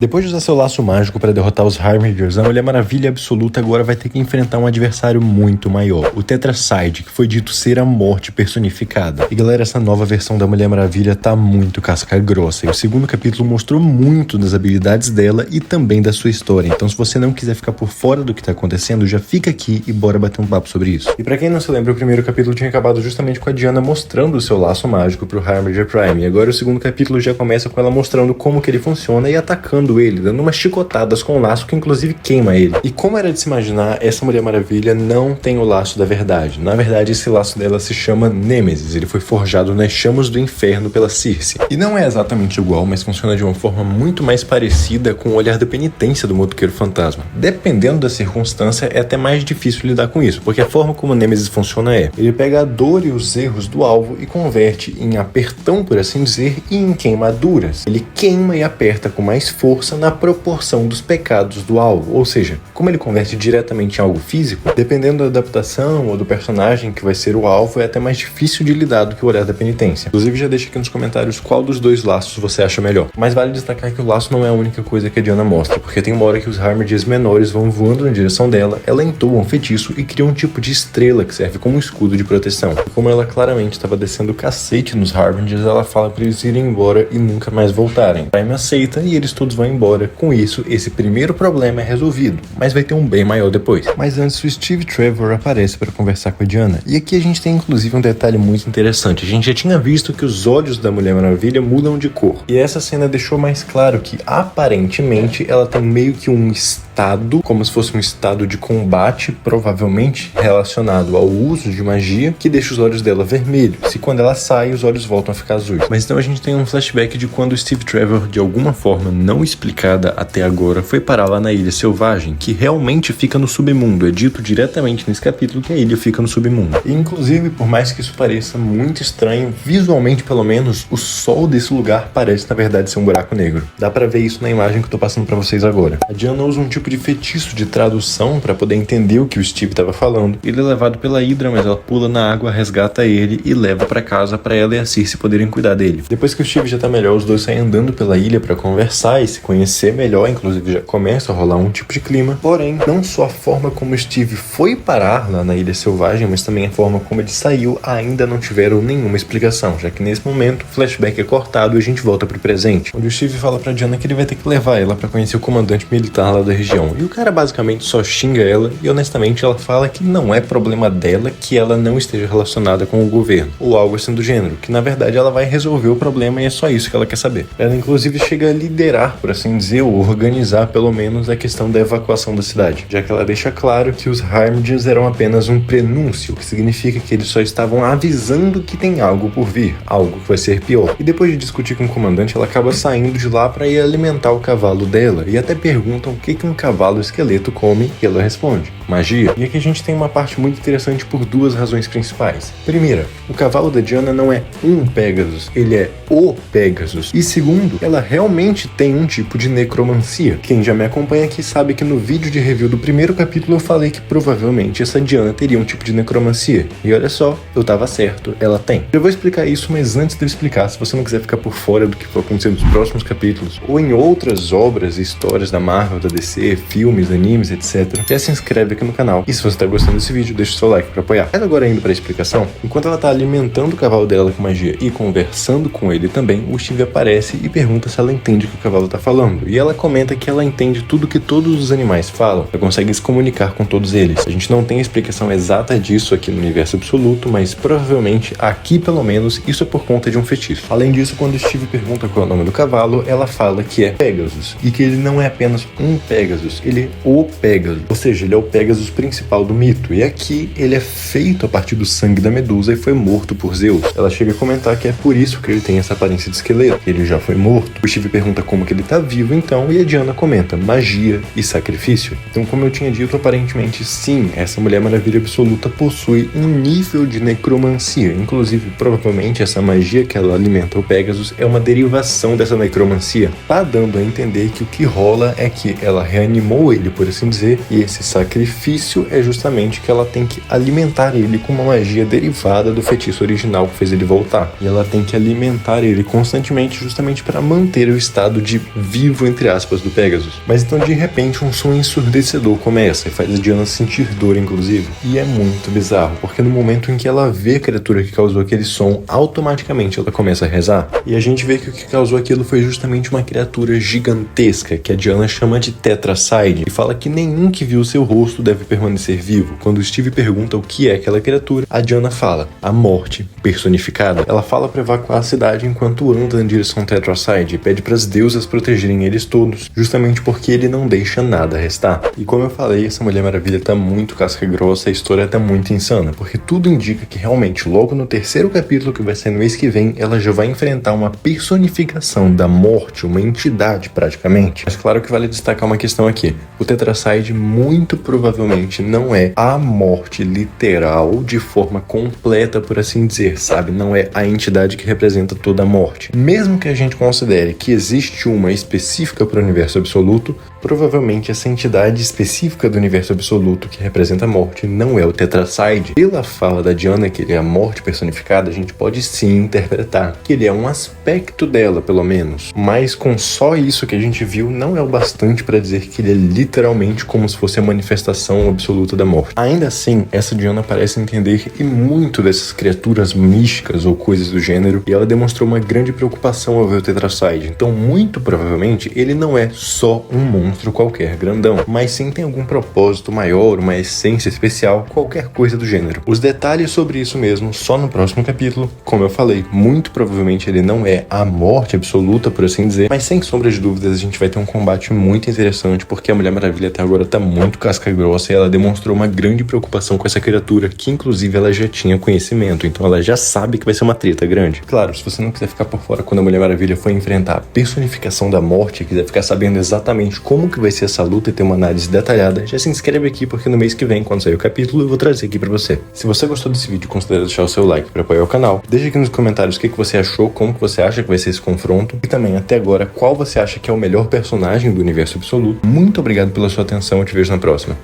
Depois de usar seu laço mágico para derrotar os Harmagers, a Mulher Maravilha Absoluta agora vai ter que enfrentar um adversário muito maior, o Tetracide, que foi dito ser a morte personificada. E galera, essa nova versão da Mulher Maravilha tá muito casca grossa, e o segundo capítulo mostrou muito das habilidades dela e também da sua história. Então se você não quiser ficar por fora do que tá acontecendo, já fica aqui e bora bater um papo sobre isso. E pra quem não se lembra, o primeiro capítulo tinha acabado justamente com a Diana mostrando o seu laço mágico pro Harmager Prime, e agora o segundo capítulo já começa com ela mostrando como que ele funciona e atacando ele, dando umas chicotadas com o laço que inclusive queima ele. E como era de se imaginar, essa Mulher Maravilha não tem o laço da verdade. Na verdade, esse laço dela se chama Nêmesis. Ele foi forjado nas chamas do inferno pela Circe. E não é exatamente igual, mas funciona de uma forma muito mais parecida com o olhar da penitência do motoqueiro fantasma. Dependendo da circunstância, é até mais difícil lidar com isso, porque a forma como o Nêmesis funciona é: ele pega a dor e os erros do alvo e converte em apertão, por assim dizer, e em queimaduras. Ele queima e aperta com mais força na proporção dos pecados do alvo, ou seja, como ele converte diretamente em algo físico, dependendo da adaptação ou do personagem que vai ser o alvo, é até mais difícil de lidar do que o olhar da penitência. Inclusive, já deixa aqui nos comentários qual dos dois laços você acha melhor. Mas vale destacar que o laço não é a única coisa que a Diana mostra, porque tem uma hora que os Harmagers menores vão voando na direção dela, ela entoa um feitiço e cria um tipo de estrela que serve como um escudo de proteção. E como ela claramente estava descendo o cacete nos Harmagers, ela fala para eles irem embora e nunca mais voltarem. Prime aceita e eles todos vão embora. Com isso, esse primeiro problema é resolvido, mas vai ter um bem maior depois. Mas antes, o Steve Trevor aparece para conversar com a Diana, e aqui a gente tem inclusive um detalhe muito interessante. A gente já tinha visto que os olhos da Mulher Maravilha mudam de cor, e essa cena deixou mais claro que, aparentemente, ela tem meio que um estado, como se fosse um estado de combate, provavelmente relacionado ao uso de magia, que deixa os olhos dela vermelhos, e quando ela sai, os olhos voltam a ficar azuis. Mas então a gente tem um flashback de quando o Steve Trevor, de alguma forma não explicada até agora, foi parar lá na Ilha Selvagem, que realmente fica no submundo. É dito diretamente nesse capítulo que a ilha fica no submundo. E inclusive, por mais que isso pareça muito estranho, visualmente pelo menos, o sol desse lugar parece na verdade ser um buraco negro. Dá pra ver isso na imagem que eu tô passando pra vocês agora. A Diana usa um tipo de feitiço de tradução pra poder entender o que o Steve tava falando. Ele é levado pela Hydra, mas ela pula na água, resgata ele e leva pra casa pra ela e a Circe poderem cuidar dele. Depois que o Steve já tá melhor, os dois saem andando pela ilha pra conversar e se conhecer melhor, inclusive já começa a rolar um tipo de clima. Porém, não só a forma como Steve foi parar lá na Ilha Selvagem, mas também a forma como ele saiu ainda não tiveram nenhuma explicação, já que nesse momento o flashback é cortado e a gente volta pro presente, onde o Steve fala pra Diana que ele vai ter que levar ela pra conhecer o comandante militar lá da região. E o cara basicamente só xinga ela e honestamente ela fala que não é problema dela que ela não esteja relacionada com o governo, ou algo assim do gênero, que na verdade ela vai resolver o problema e é só isso que ela quer saber. Ela inclusive chega a liderar, por assim dizer, ou organizar pelo menos a questão da evacuação da cidade, já que ela deixa claro que os Harmagers eram apenas um prenúncio, que significa que eles só estavam avisando que tem algo por vir, algo que vai ser pior. E depois de discutir com o comandante, ela acaba saindo de lá para ir alimentar o cavalo dela, e até perguntam o que um cavalo esqueleto come, e ela responde: magia. E aqui a gente tem uma parte muito interessante por duas razões principais. Primeira, o cavalo da Diana não é um Pegasus, ele é o Pegasus. E segundo, ela realmente tem um tipo de necromancia. Quem já me acompanha aqui sabe que no vídeo de review do primeiro capítulo eu falei que provavelmente essa Diana teria um tipo de necromancia. E olha só, eu tava certo, ela tem. Eu vou explicar isso, mas antes de eu explicar, se você não quiser ficar por fora do que for acontecer nos próximos capítulos, ou em outras obras e histórias da Marvel, da DC, filmes, animes, etc., já se inscreve aqui no canal. E se você tá gostando desse vídeo, deixa o seu like pra apoiar. Mas agora indo pra explicação, enquanto ela tá alimentando o cavalo dela com magia e conversando com ele também, o Steve aparece e pergunta se ela entende o que o cavalo tá falando. E ela comenta que ela entende tudo que todos os animais falam, ela consegue se comunicar com todos eles. A gente não tem a explicação exata disso aqui no universo absoluto, mas provavelmente aqui pelo menos isso é por conta de um feitiço. Além disso, quando o Steve pergunta qual é o nome do cavalo, ela fala que é Pegasus, e que ele não é apenas um Pegasus, ele é o Pegasus, ou seja, ele é o Pegasus principal do mito, e aqui ele é feito a partir do sangue da Medusa e foi morto por Zeus. Ela chega a comentar que é por isso que ele tem essa aparência de esqueleto, ele já foi morto. O Steve pergunta como que ele tá vivo então, e a Diana comenta magia e sacrifício. Então, como eu tinha dito, aparentemente sim, essa Mulher Maravilha Absoluta possui um nível de necromancia, inclusive provavelmente essa magia que ela alimenta o Pegasus é uma derivação dessa necromancia. Tá dando a entender que o que rola é que ela reanima reanimou ele, por assim dizer, e esse sacrifício é justamente que ela tem que alimentar ele com uma magia derivada do feitiço original que fez ele voltar. E ela tem que alimentar ele constantemente justamente para manter o estado de vivo, entre aspas, do Pegasus. Mas então de repente um som ensurdecedor começa e faz a Diana sentir dor, inclusive. E é muito bizarro, porque no momento em que ela vê a criatura que causou aquele som, automaticamente ela começa a rezar. E a gente vê que o que causou aquilo foi justamente uma criatura gigantesca, que a Diana chama de Tetracide, e fala que nenhum que viu seu rosto deve permanecer vivo. Quando o Steve pergunta o que é aquela criatura, a Diana fala, a morte personificada. Ela fala para evacuar a cidade enquanto anda em direção ao Tetracide e pede para as deusas protegerem eles todos, justamente porque ele não deixa nada restar. E como eu falei, essa Mulher Maravilha tá muito casca grossa, a história tá muito insana, porque tudo indica que realmente logo no terceiro capítulo, que vai ser no mês que vem, ela já vai enfrentar uma personificação da morte, uma entidade praticamente. Mas claro que vale destacar uma questão aqui. O Tetracide muito provavelmente não é a morte literal de forma completa, por assim dizer, sabe? Não é a entidade que representa toda a morte. Mesmo que a gente considere que existe uma específica para o universo absoluto, provavelmente essa entidade específica do universo absoluto que representa a morte não é o Tetracide. Pela fala da Diana que ele é a morte personificada, a gente pode sim interpretar que ele é um aspecto dela, pelo menos. Mas com só isso que a gente viu, não é o bastante para dizer que ele é literalmente como se fosse a manifestação absoluta da morte. Ainda assim, essa Diana parece entender e muito dessas criaturas místicas ou coisas do gênero, e ela demonstrou uma grande preocupação ao ver o Tetracide. Então, muito provavelmente, ele não é só um monstro qualquer grandão, mas sim tem algum propósito maior, uma essência especial, qualquer coisa do gênero. Os detalhes sobre isso mesmo só no próximo capítulo. Como eu falei, muito provavelmente ele não é a morte absoluta, por assim dizer, mas sem sombra de dúvidas a gente vai ter um combate muito interessante, porque a Mulher Maravilha até agora tá muito casca grossa e ela demonstrou uma grande preocupação com essa criatura, que inclusive ela já tinha conhecimento, então ela já sabe que vai ser uma treta grande. Claro, se você não quiser ficar por fora quando a Mulher Maravilha for enfrentar a personificação da morte, e quiser ficar sabendo exatamente como que vai ser essa luta e ter uma análise detalhada, já se inscreve aqui, porque no mês que vem, quando sair o capítulo, eu vou trazer aqui pra você. Se você gostou desse vídeo, considere deixar o seu like para apoiar o canal. Deixa aqui nos comentários o que você achou, como que você acha que vai ser esse confronto, e também, até agora, qual você acha que é o melhor personagem do universo absoluto. Muito obrigado pela sua atenção, eu te vejo na próxima.